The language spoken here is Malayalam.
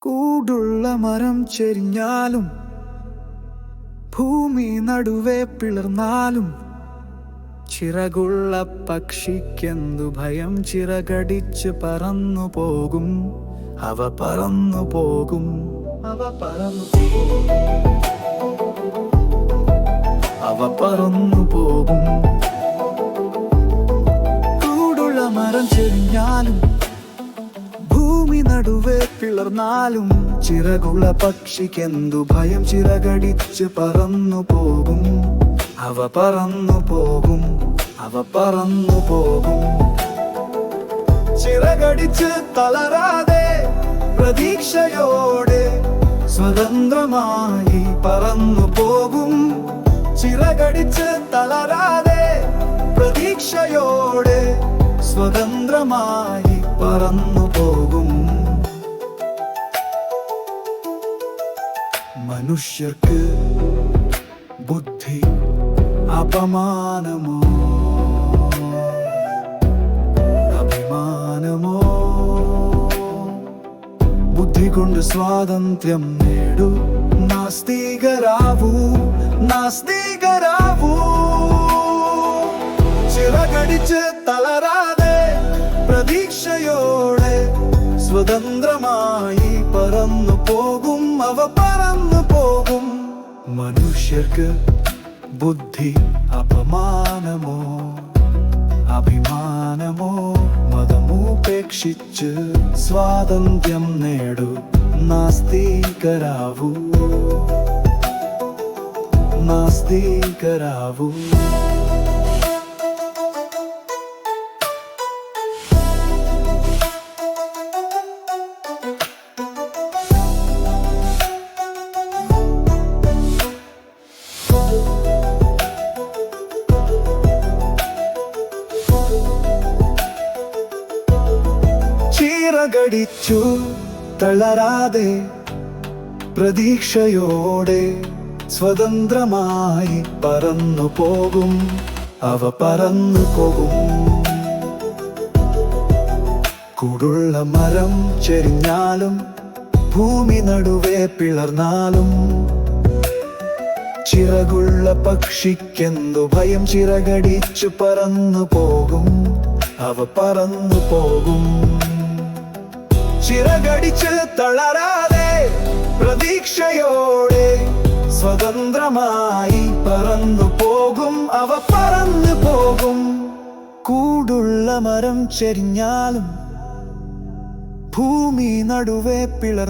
കൂടുള്ള മരം ചെരിഞ്ഞാലും ഭൂമി നടുവേ പിളർന്നാലും ചിറകുള്ള പക്ഷിക്കെന്തു ഭയം? ചിറകടിച്ച് പറന്നു പോകും, അവ പറന്നു പോകും, അവ പറന്നു പോകും, അവ പറന്നു പോകും. കൂടുള്ള മരം ചെരിഞ്ഞാലും ഭൂമി നടുവേ പിളർന്നാലും ചിറകുള്ള പക്ഷിക്കെന്തു ഭയം? ചിറകടിച്ച് പറന്നു പോകും, അവ പറന്നു പോകും, അവ പറന്നു പോകും. ചിറകടിച്ച് തളരാതെ പ്രതീക്ഷയോടെ സ്വതന്ത്രമായി പറന്നു പോകും. ചിറകടിച്ച് തളരാതെ പ്രതീക്ഷയോടെ സ്വതന്ത്രമായി പറന്നു പോകും. മനുഷ്യർക്ക് ബുദ്ധി അപമാനമോ അഭിമാനമോ? ബുദ്ധി കൊണ്ട് സ്വാതന്ത്ര്യം നേടൂ, നാസ്തികരാവൂ, നാസ്തികരാവൂ. ചിറകടിച്ച് തളരാതെ പ്രതീക്ഷയോടെ സ്വതന്ത്രമായി പറന്നു പോകും, അവ പറന്നു പോകും. മനുഷ്യർക്ക് ബുദ്ധി അപമാനമോ അഭിമാനമോ? മതമുപേക്ഷിച്ച് സ്വാതന്ത്ര്യം നേടൂ, നാസ്തികരാവൂ, നാസ്തികരാവൂ. ചിറകടിച്ചു തളരാതെ പ്രതീക്ഷയോടെ സ്വതന്ത്രമായി പറന്നു പോകും, അവ പറന്നു പോകും. കൂടുള്ള മരം ചെരിഞ്ഞാലും ഭൂമി നടുവേ പിളർന്നാലും ചിറകുള്ള പക്ഷിക്കെന്തു ഭയം? ചിറകടിച്ചു പറന്നു പോകും, അവ പറന്നു പോകും. ചിറകടിച്ച് തളരാതെ പ്രതീക്ഷയോടെ സ്വതന്ത്രമായി പറന്നു പോകും, അവ പറന്നു പോകും. കൂടുള്ള മരം ചെരിഞ്ഞാലും ഭൂമി നടുവേ പിളർന്ന